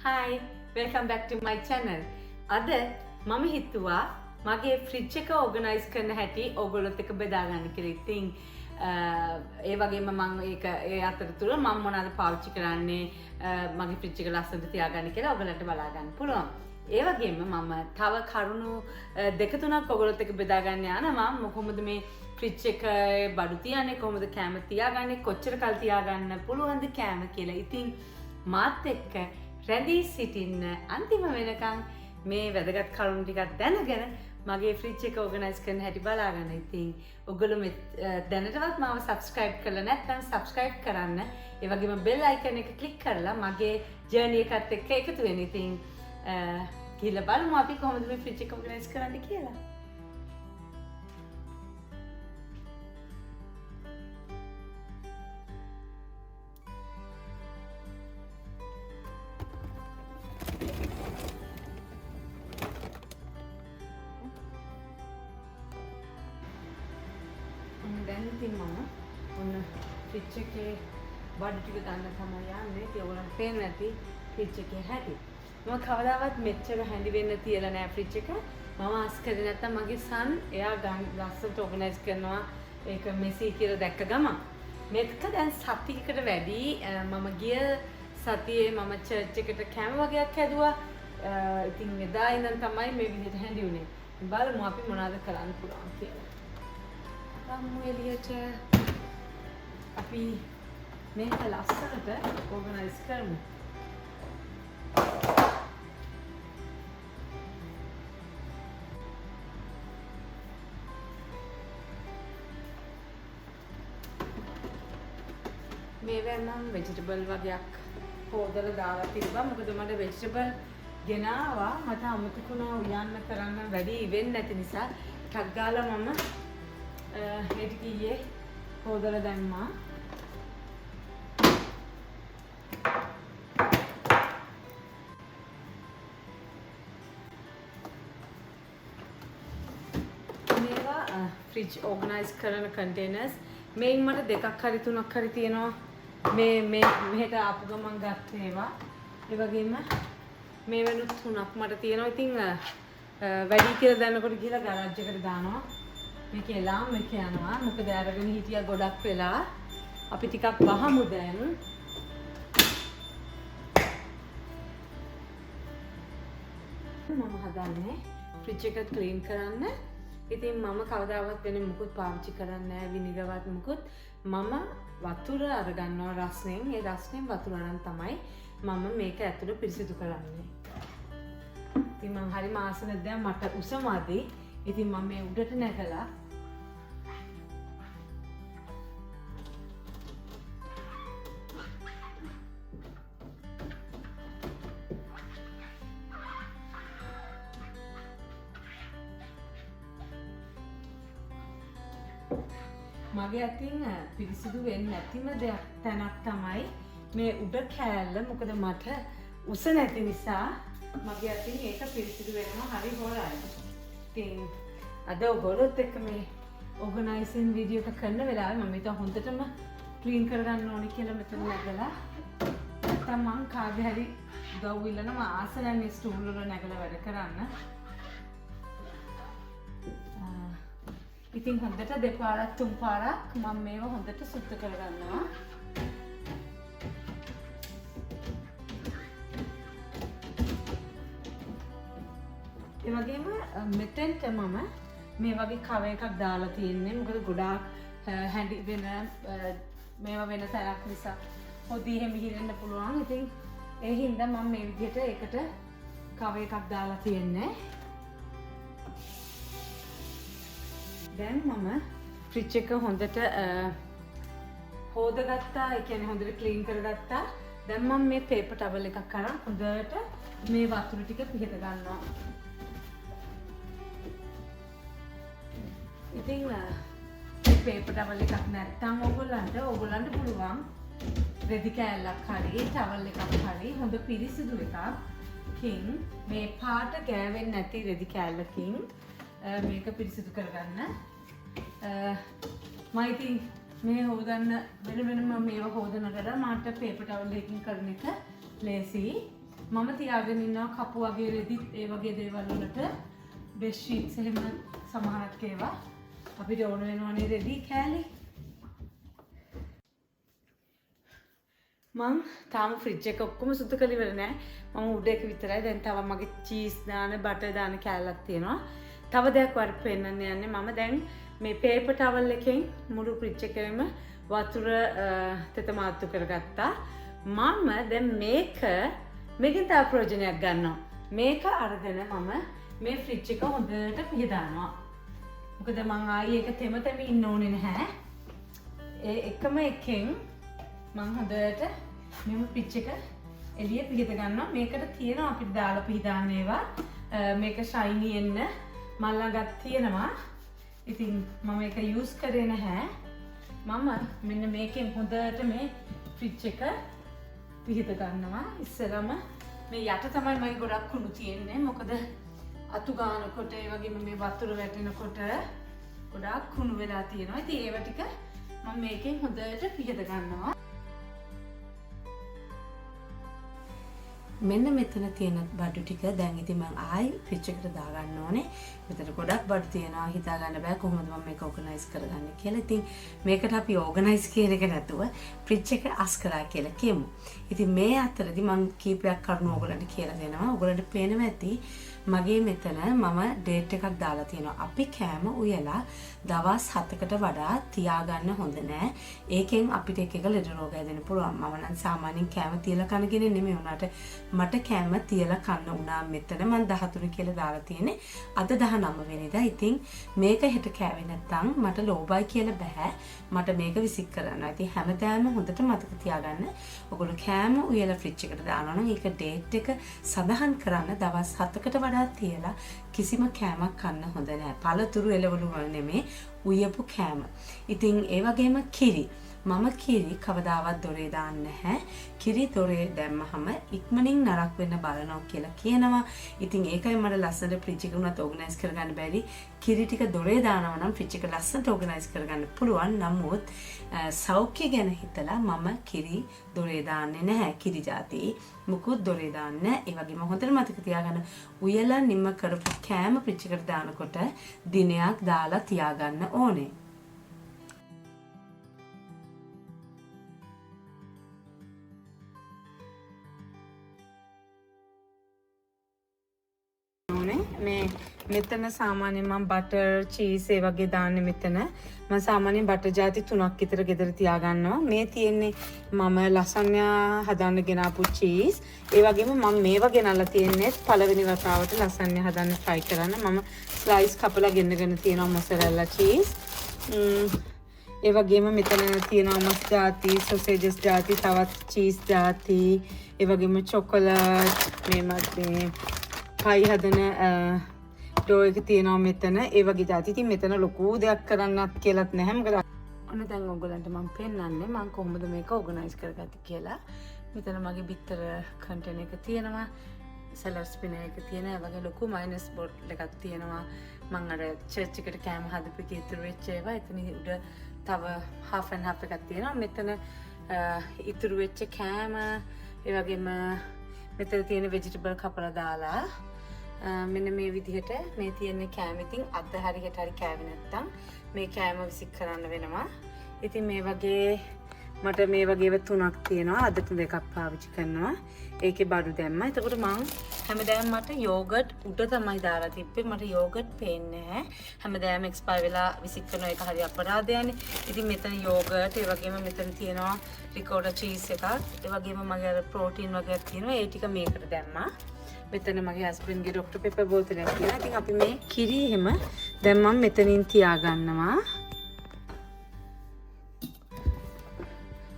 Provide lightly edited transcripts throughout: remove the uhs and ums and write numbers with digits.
Hi, welcome back to my channel. අද මම හිතුවා මගේ ෆ්‍රිජ් එක ඕගනයිස් කරන හැටි ඔයගොල්ලොත් එක්ක බෙදා ගන්න කියලා. ඉතින් ඒ වගේම මම ඒක ඒ අතරතුර මම මොනවද පාවිච්චි කරන්නේ මගේ ෆ්‍රිජ් එක ලස්සනට තියාගන්න කියලා ඔයගලන්ට බලා ගන්න පුළුවන්. ඒ වගේම මම තව කරුණු දෙක තුනක් ඔයගොල්ලොත් එක්ක බෙදා ගන්න යනවා. කොහොමද මේ ෆ්‍රිජ් එක බඩු තියන්නේ, කොහොමද කැම තියාගන්නේ, කොච්චර කල් තියාගන්න පුළුවන්ද කැම කියලා. ඉතින් මාත් එක්ක රැඳී සිටින්න අන්තිම වෙනකන් මේ වැදගත් කරුණු ටිකක් දැනගෙන මගේ ෆ්‍රිජ් එක ඕගනයිස් කරන්න හැටි බලා ගන්න. ඉතින් ඔයගොල්ලෝ දැනටවත් මාව subscribe කරලා නැත්නම් subscribe කරන්න. ඒ වගේම bell icon එක click කරලා මගේ journey එකත් එක්ක එකතු වෙන්න. ඉතින් ගිහලා බලමු අපි කොහොමද මේ ෆ්‍රිජ් එක ඕගනයිස් කරන්න කියලා. දැන් ඉතින් මම ඔන්න ෆ්‍රිජ් එකේ බඩු ටික ගන්න තමයි යන්නේ. ඉතින් ඔයගොල්ලන්ට පේන්නේ නැති ෆ්‍රිජ් එකේ හැටි. මම කවදාවත් මෙච්චර හැඳි වෙන්න තියලා නැහැ ෆ්‍රිජ් එක. මම ආස් කරේ නැත්තම් මගේ සන් එයා ලස්සනට ඕගනයිස් කරනවා. ඒක මෙසි කියලා දැක්ක ගමන් මේක දැන් සතියකට වැඩි මම ගිය සතියේ මම චර්ච් එකට කැම වගේක් හැදුවා. ඉතින් එදා ඉඳන් තමයි මේ විදිහට හැඳි වුනේ. බලමු අපි මොනවද කරන්න පුළුවන් කියලා. රම්මු එළියට අපි මේක ලස්සනට ඕගනයිස් කරමු. මේවා නම් වෙජිටබල් වගේක් හොදලා දාලා තිබ්බා. මොකද මට වෙජිටබල් ගෙනාවා. මට අමතකුණා උයන්න කරන්න වැඩි ඉවෙන්නේ නැති නිසා ටක් ගාලා මම ඒ ටික ඊයේ හොදලා දැම්මා. මේවා ෆ්‍රිජ් ඕගනයිස් කරන කන්ටේනර්ස්. මේන් මට දෙකක් හරි තුනක් හරි තියෙනවා. මේ මෙහෙට ආපු ගමන් ගත්ත ඒවා. ඒ වගේම මේ වෙනුත් තුනක් මට තියෙනවා. ඉතින් වැඩි කියලා දැනනකොට ගිහලා ගරාජ් එකට දානවා. මේක එලාම් මේක යනවා. මොකද අරගෙන හිටියා ගොඩක් වෙලා. අපි ටිකක් වහමු දැන්. මම හදන්නේ ෆ්‍රිජ් එක ක්ලීන් කරන්න. ඉතින් මම කවදාවත් වෙන මුකුත් පාවිච්චි කරන්නේ නැහැ, විනිගරවත් මුකුත්. මම වතුර අරගන්නවා රස්නෙන්. ඒ රස්නෙන් වතුර අරන් තමයි මම මේක ඇතුළ පිරිසිදු කරන්නේ. ඉතින් මම හරිම ආසනෙත් දැන් මට උසමදී. ඉතින් මම මේ උඩට නැගලා මගේ අතින් පිරිසිදු වෙන්නේ නැතිම දෙයක් තැනක් තමයි මේ උඩ කෑල්ල. මොකද මට උස නැති නිසා මගේ අතින් ඒක පිරිසිදු වෙනවා හරි හොරයි. ඉතින් අද ඔයගොල්ලොත් එක්ක මේ ඕගනයිසින් වීඩියෝ එක කරන වෙලාවේ මම හිතුවා හොඳටම ක්ලීන් කරගන්න ඕනේ කියලා මෙතන නැගලා. නැත්තම් මං කාගේ හරි උදව් ඉල්ලනවා ආසනයෙන් මේ ස්ටූල් වල නැගලා වැඩ කරන්න. ඉතින් හොඳට දෙපාරක් තුන් පාරක් මම මේව හොඳට සුද්ධ කරගන්නවා. ඒ වගේම මෙතෙන්ට මම මේ වගේ කව එකක් දාලා තියෙන්නේ. මොකද ගොඩාක් හැඳි වෙන මේවා වෙන තැනක් නිසා හොදි එහෙම හිරෙන්න පුළුවන්. ඉතින් ඒ හින්දා මම මේ විදිහට ඒකට කව එකක් දාලා තියෙන්නේ. දැන් මම ෆ්‍රිජ් එක හොඳට හොදගත්තා. ඒ කියන්නේ හොඳට ක්ලීන් කරගත්තා. දැන් මම මේ පේපර් ටවල් එකක් අරන් හොඳට මේ වතුර ටික පිහද ගන්නවා. ඉතින් මේ පේපර් ටවල් එකක් නැත්තම් ඕගොල්ලන්ට පුළුවන් රෙදි කෑල්ලක් හරි ටවල් එකක් හරි හොඳ පිරිසිදු එකකින් මේ පාට ගෑවෙන්නේ නැති රෙදි කෑල්ලකින් මේක පිරිසිදු කරගන්න. මම ඉතින් මේ හොදන්න වෙන වෙනම මේවා හොදනකොට මට පේපර් ටවල් එකකින් කරන එක ලේසි. මම තියාගෙන ඉන්නවා කපු වගේ රෙදි ඒ වගේ දේවල් වලට බෙඩ් ෂීට්ස් එහෙම සමහරක් ඒවා අපිට ඕන වෙනවනේ රෙදි කෑලි. මං තාම ෆ්‍රිජ් එක ඔක්කොම සුදු කරලා ඉවර නෑ. මම උඩ එක විතරයි. දැන් තව මගේ චීස් දාන බටර් දාන කෑල්ලක් තියෙනවා. තව දෙයක් වරක් පෙන්නන්න යන්නේ. මම දැන් මේ පේපර් ටවල් එකෙන් මුළු ෆ්‍රිජ් එකේම වතුර තෙත මාත්තු කරගත්තා. මම දැන් මේකෙන් තව ප්‍රයෝජනයක් ගන්නවා. මේක අරගෙන මම මේ ෆ්‍රිජ් එක හොඳට පිහදානවා. මොකද මං ආයේ ඒක තෙම ඉන්න ඕනේ නැහැ. ඒ එකම එකෙන් මං හොඳට මෙම ෆ්‍රිජ් එක එළිය පිහද ගන්නවා. මේකට තියෙනවා අපිට දාලා පිහදාන්න ඒවා. මේක ෂයිනි එන්න මල් ළඟක් තියෙනවා. ඉතින් මම ඒක යූස් කරේ නැහැ. මම මෙන්න මේකෙන් හොඳට මේ ෆ්‍රිජ් එක පිහද ගන්නවා. ඉස්සරම මේ යට තමයි මගේ ගොඩක් කුණු තියෙන්නේ. මොකද අතු ගන්නකොට ඒ වගේම මේ වතුර වැටෙනකොට ගොඩාක් කුණු වෙලා තියෙනවා. ඉතින් ඒව ටික මම මේකෙන් හොඳට පිහද ගන්නවා. මෙන්න මෙතන තියෙන බඩු ටික දැන් ඉතින් මම ආයි ෆ්‍රිජ් එකට දාගන්න ඕනේ. මෙතන ගොඩක් බඩු තියෙනවා හිතා ගන්න බෑ කොහොමද මම මේක ඕගනයිස් කරගන්නේ කියලා. ඉතින් මේකට අපි ඕගනයිස් කියන එක නැතුව ෆ්‍රිජ් එක අස් කරා කියලා කියමු. ඉතින් මේ අතරදී මම කීපයක් කරුණු ඕගලන්ට කියලා දෙනවා. ඕගලන්ට පේනවා ඇති මගේ මෙතන මම ඩේට් එකක් දාලා තියෙනවා. අපි කෑම උයලා දවස් 7කට වඩා තියාගන්න හොඳ නෑ. ඒකෙන් අපිට එක ලෙඩ රෝග හැදෙන්න පුළුවන්. මම නම් සාමාන්‍යයෙන් කෑම තියලා කන කෙනෙක් නෙමෙයි. උනාට මට කෑම තියලා කන්න උනා මෙතන මම 13 කියලා දාලා තියෙන්නේ. අද 19 වෙනිදා. ඉතින් මේක හෙට කෑවේ නැත්තම් මට ලෝබයි කියලා බෑ. මට මේක විසික් කරනවා. ඉතින් හැමදාම හොඳට මතක තියාගන්න. ඔයගොල්ලෝ කෑම උයලා ෆ්‍රිජ් එකට දානවා නම් ඒක ඩේට් එක සඳහන් කරන්න දවස් 7කට වඩා තියලා කිසිම කෑමක් කන්න හොඳ නෑ. පළතුරු එළවලු වල නෙමේ උයපු කෑම. ඉතින් ඒ වගේම කිරි. මම කිරි කවදාවත් දොරේ දාන්නේ නැහැ. කිරි දොරේ දැම්මහම ඉක්මනින් නරක වෙන්න බලනවා කියලා කියනවා. ඉතින් ඒකයි මට ලස්සනට ෆ්‍රිජ් එක උනත් ඕගනයිස් කරගන්න බැරි. කිරි ටික දොරේ දානවා නම් ෆ්‍රිජ් එක ලස්සනට ඕගනයිස් කරගන්න පුළුවන්. නමුත් සෞඛ්‍ය ගැන හිතලා මම කිරි දොරේ දාන්නේ නැහැ. කිරි જાති මුකුත් දොරේ දාන්නේ නැහැ. ඒ වගේම හොඳට මතක තියාගන්න උයලා නිම කරපු කෑම ෆ්‍රිජ් එකට දානකොට දිනයක් දාලා තියාගන්න ඕනේ. මේ මෙතන සාමාන්‍යයෙන් මම බටර් චීස් ඒ වගේ දාන්නේ මෙතන. මම සාමාන්‍යයෙන් බටර් ಜಾති 3ක් විතර ගෙදර තියාගන්නවා. මේ තියෙන්නේ මම ලසන්යා හදන්න ගෙනාපු චීස්. ඒ වගේම මම මේවා ගෙනල්ලා තියෙන්නේ පළවෙනි වතාවට ලසන්යා හදන්න try කරන්න. මම ස්ලයිස් කපලා ගෙන්නගෙන තියෙනවා මොසරෙල්ලා චීස්. ඒ වගේම මෙතන තියෙනවා මස් ಜಾති, සොසේජස් ಜಾති, තවත් චීස් ಜಾති, ඒ වගේම චොකලට් මේ පයි හදන ඩෝ එක තියෙනවා මෙතන. ඒ වගේ જાති. ඉතින් මෙතන ලොකු දෙයක් කරන්නත් කියලාත් නැහැ. මොකද ඔන්න දැන් ඔයගලන්ට මම පෙන්නන්නේ මම කොහොමද මේක ඕගනයිස් කරගත්තේ කියලා. මෙතන මගේ බිත්තර කන්ටේනර් එක තියෙනවා. සලාඩ් ස්පිනර් එක තියෙනවා. ඒ වගේ ලොකු මයොනයිස් බෝටල් එකක් තියෙනවා. මම අර චර්ච් එකට කෑම හදපු එකේ ඉතුරු වෙච්ච ඒවා. එතන උඩ තව half and half එකක් තියෙනවා. මෙතන ඉතුරු වෙච්ච කෑම ඒ වගේම මෙතන තියෙන vegetable කපලා දාලා මෙන්න මේ විදිහට මේ තියෙන කෑම. ඉතින් අද හරියට හරි කෑවේ නැත්තම් මේ කෑම විසික් කරන්න වෙනවා. ඉතින් මේ වගේ මට මේ වගේව 3ක් තියෙනවා. අද 2ක් පාවිච්චි කරනවා. ඒකේ බඩු දැම්මා. එතකොට මං හැමදාම මට යෝගට් උඩ තමයි දාලා තිබ්බේ. මට යෝගට් පේන්නේ නැහැ. හැමදාම එක්ස්පයර් වෙලා විසික් කරන එක හරි අපරාධයනේ. ඉතින් මෙතන යෝගට් ඒ වගේම මෙතන තියෙනවා රිකෝඩා චීස් එකක්. ඒ වගේම මගේ අර ප්‍රෝටීන් වගේක් තියෙනවා. ඒ ටික මේකට දැම්මා. මෙතන මගේ හස්බන්ඩ්ගේ ඩොක්ටර් පෙපර් බෝතලයක් තියෙනවා. ඉතින් අපි මේ කිරි එහෙම දැන් මම මෙතනින් තියාගන්නවා.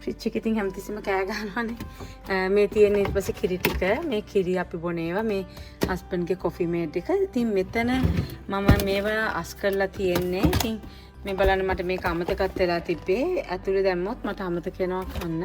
ෆ්‍රිජ් එකේ ඉතින් හැමතිස්සෙම කෑ ගන්නවානේ. මේ තියෙන ඊට පස්සේ කිරි ටික. මේ කිරි අපි බොන ඒවා මේ හස්බන්ඩ්ගේ කොෆි මේඩ් එක. ඉතින් මෙතන මම මේවා අස් කරලා තියෙන්නේ. ඉතින් මේ බලන්න මට මේක අමතකත් වෙලා තිබ්බේ. ඇතුලේ දැම්මොත් මට අමතක වෙනවා කන්න.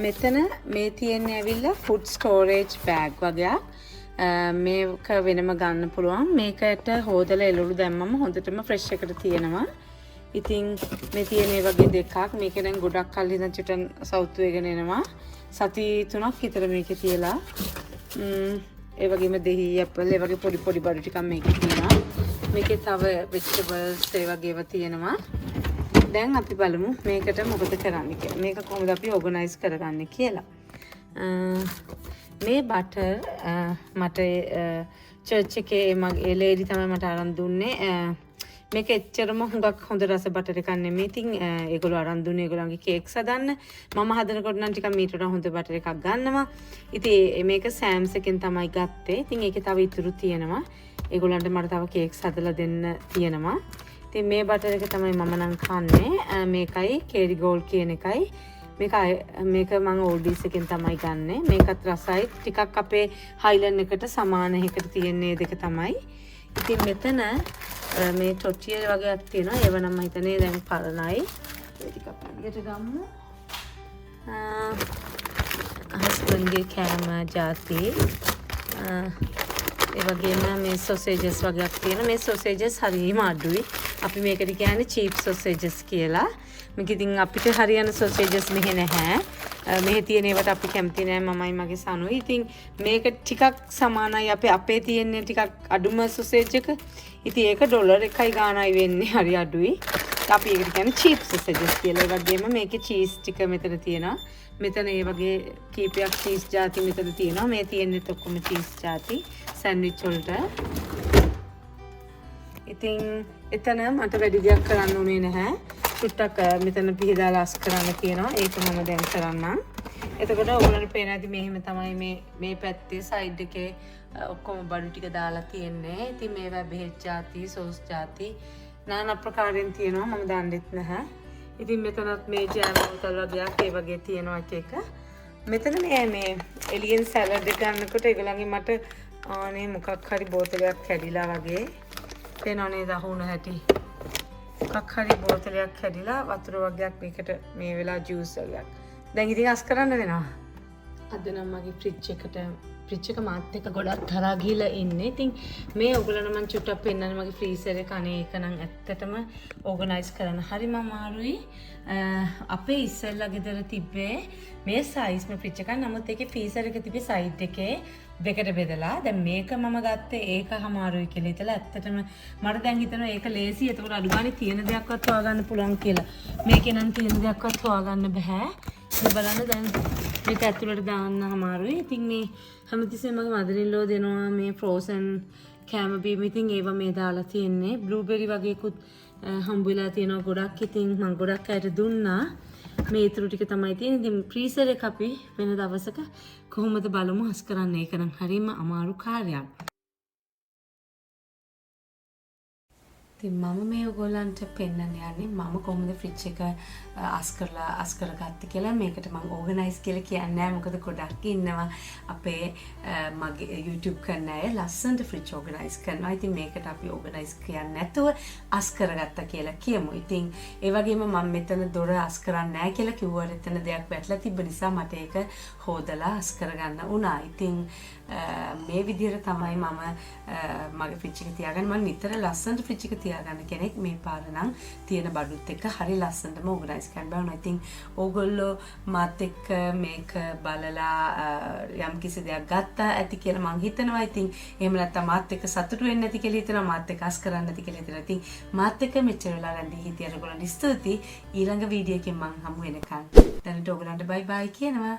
මෙතන මේ තියෙන්නේ ඇවිල්ලා ෆුඩ් ස්ටෝරේජ් බෑග් වගේක්. මේක වෙනම ගන්න පුළුවන්. මේකට හොදලා එළවලු දැම්මම හොඳටම ෆ්‍රෙෂ් එකට තියෙනවා. ඉතින් මේ තියෙන මේ වගේ දෙකක්. මේක දැන් ගොඩක් කල් ඉඳන් චිටන් සවුත් වෙගෙන එනවා. සති 3ක් විතර මේකේ තියලා ඒ වගේම දෙහි ඇපල් ඒ වගේ පොඩි පොඩි බඩු ටිකක් මේකේ තියෙනවා. මේකේ තව vegetables ඒ වගේව තියෙනවා. දැන් අපි බලමු මේකට මොකද කරන්න කියලා. මේක කොහොමද අපි organize කරගන්නේ කියලා. මේ බටර් මට චර්ච් එකේ මගේ ලේඩි තමයි මට අරන් දුන්නේ. මේක එච්චරම හුඟක් හොඳ රස බටර් එකක් නෙමෙයි. ඉතින් ඒගොල්ලෝ අරන් දුන්නේ ඒගොල්ලන්ගේ කේක්ස් හදන්න. මම හදනකොට නම් ටිකක් මීට වඩා හොඳ බටර් එකක් ගන්නවා. ඉතින් මේක සෑම්ස් එකෙන් තමයි ගත්තේ. ඉතින් ඒකේ තව ඉතුරු තියෙනවා. ඒගොල්ලන්ට මට තව කේක්ස් හදලා දෙන්න තියෙනවා. ඉතින් මේ බටර් එක තමයි මම නම් කන්නේ. මේකයි කේරි ගෝල්ඩ් කියන එකයි. මේක මම ඕල්ඩීස් එකෙන් තමයි ගන්නෙ. මේකත් රසයි. ටිකක් අපේ හයිලන්ඩ් එකට සමාන එකකට තියෙන දෙක තමයි. ඉතින් මෙතන මේ ටොටිය වගේක් තියෙනවා. ඒව නම් මම හිතන්නේ දැන් පරණයි. ඒ ටිකක් පැත්තට ගමු. හස්බන්ඩ්ගේ කෑම ජාති. ඒ වගේම මේ සොසේජස් වගේක් තියෙනවා. මේ සොසේජස් හරියම අඩුයි. අපි මේකට කියන්නේ චීප් සොසේජස් කියලා. මේක ඉතින් අපිට හරියන සොසේජස් මෙහෙ නැහැ. මෙහෙ තියෙන ඒවට අපි කැමති නෑ මමයි මගේ සනුයි. ඉතින් මේක ටිකක් සමානයි අපේ තියෙන්නේ ටිකක් අඩුම සොසේජ් එක. ඉතින් ඒක ඩොලර් 1යි ගාණයි වෙන්නේ හරි අඩුයි. අපි ඒකට කියන්නේ චීප් සොසේජස් කියලා. ඒ වගේම මේකේ චීස් ටික මෙතන තියෙනවා. මෙතන ඒ වගේ කීපයක් චීස් ಜಾති මෙතන තියෙනවා. මේ තියෙන්නේ ඔක්කොම චීස් ಜಾති සෑන්ඩ්විච් වලට. ඉතින් එතන මට වැඩි දෙයක් කරන්න උනේ නැහැ. චුට්ටක් මෙතන පිහදාලා අස් කරන්න තියෙනවා. ඒක මම දැන් කරන්නම්. එතකොට ඔයගොල්ලන්ට පේන ඇති මෙහෙම තමයි මේ පැත්තේ සයිඩ් එකේ ඔක්කොම බඩු ටික දාලා තියෙන්නේ. ඉතින් මේවා බෙහෙත් ಜಾති, සෝස් ಜಾති নানা ප්‍රකාරයෙන් තියෙනවා. මම දන්නෙත් නැහැ. ඉතින් මෙතනත් මේ ජෑම් බෝතල් වගේක් ඒ වගේ තියෙනවා එක. මෙතන මේ එලියන් සලාඩ් එක ගන්නකොට ඒගොල්ලන්ගේ මට ආනේ මොකක් හරි බෝතලයක් කැඩිලා වගේ පේනවා නේද අහුණ හැටි. මොකක් හරි බෝතලයක් කැඩිලා වතුර වගේක් මේකට මේ වෙලාව ජූස් වගේක්. දැන් ඉතින් අස් කරන්න වෙනවා. අද නම් මගේ ෆ්‍රිජ් එක මාත් එක්ක ගොඩක් තරහා ගිහලා ඉන්නේ. ඉතින් මේ ඔයගොල්ලන්ට මම චුට්ටක් පෙන්නන්න මගේ ෆ්‍රීසර් එක අනේ ඒක නම් ඇත්තටම ඕගනයිස් කරන්න හරිම අමාරුයි. අපේ ඉස්සෙල්ලා ගෙදර තිබ්බේ මේ සයිස් මේ ෆ්‍රිජ් එක. නමුත් ඒකේ ෆ්‍රීසර් එක තිබ්බේ සයිඩ් එකේ දෙකට බෙදලා. දැන් මේක මම ගත්තේ ඒක අමාරුයි කියලා හිතලා. ඇත්තටම මට දැන් හිතෙනවා ඒක ලේසි. ඒතකොට අඩු ගානේ තියෙන දෙයක්වත් හොයාගන්න පුළුවන් කියලා. මේකේ නම් තියෙන දෙයක්වත් හොයාගන්න බෑ. මේ බලන්න දැන් මේක ඇතුළට දාන්න අමාරුයි. ඉතින් මේ හැමතිස්සෙම මගේ මදරින්ලෝ දෙනවා මේ ෆ්‍රෝසන් කෑම බීම. ඉතින් ඒවා මේ දාලා තියෙන්නේ. බ්ලූබෙරි වගේකුත් හම්බ වෙලා තියෙනවා ගොඩක්. ඉතින් මම ගොඩක් අයට දුන්නා. මේ ඊටු ටික තමයි තියෙන්නේ. ඉතින් ෆ්‍රීසර් එක අපි වෙන දවසක කොහොමද බලමු හස් කරන්න. ඒක නම් හරිම අමාරු කාර්යයක්. ඉතින් මම මේ ඔයගොල්ලන්ට පෙන්නන්න යන්නේ මම කොහොමද ෆ්‍රිජ් එක අස් කරගත්තේ කියලා. මේකට මම ඕගනයිස් කියලා කියන්නේ නැහැ. මොකද ගොඩක් ඉන්නවා අපේ මගේ YouTube කරන අය ලස්සනට ෆ්‍රිජ් ඕගනයිස් කරනවා. ඉතින් මේකට අපි ඕගනයිස් කියන්නේ නැතුව අස් කරගත්තා කියලා කියමු. ඉතින් ඒ වගේම මම මෙතන දොර අස් කරන්නේ නැහැ කියලා කිව්වට එතන දෙයක් වැටලා තිබ්බ නිසා මට ඒක හොදලා අස් කරගන්න වුණා. ඉතින් මේ විදිහට තමයි මම මගේ ෆ්‍රිජ් එක තියාගන්නේ. මම නිතර ලස්සනට ෆ්‍රිජ් එක තියාගන්න කෙනෙක්. මේ පාර නම් තියෙන බඩුත් එක්ක හරි ලස්සනටම ඕගනයිස් කරන්න බෑ. ඉතින් ඕගොල්ලෝ මාත් එක්ක මේක බලලා යම් කිසි දෙයක් ගත්තා ඇති කියලා මං හිතනවා. ඉතින් එහෙම නැත්නම් මාත් එක්ක සතුටු වෙන්න ඇති කියලා හිතනවා. මාත් එක්ක අස් කරන්න ඇති කියලා හිතනවා. ඉතින් මාත් එක්ක මෙච්චර වෙලා රැඳී හිටියට ඔයගොල්ලන්ට ස්තුතියි. ඊළඟ වීඩියෝ එකෙන් මං හමු වෙනකන්. දැනට ඔයගොල්ලන්ට බයි බයි කියනවා.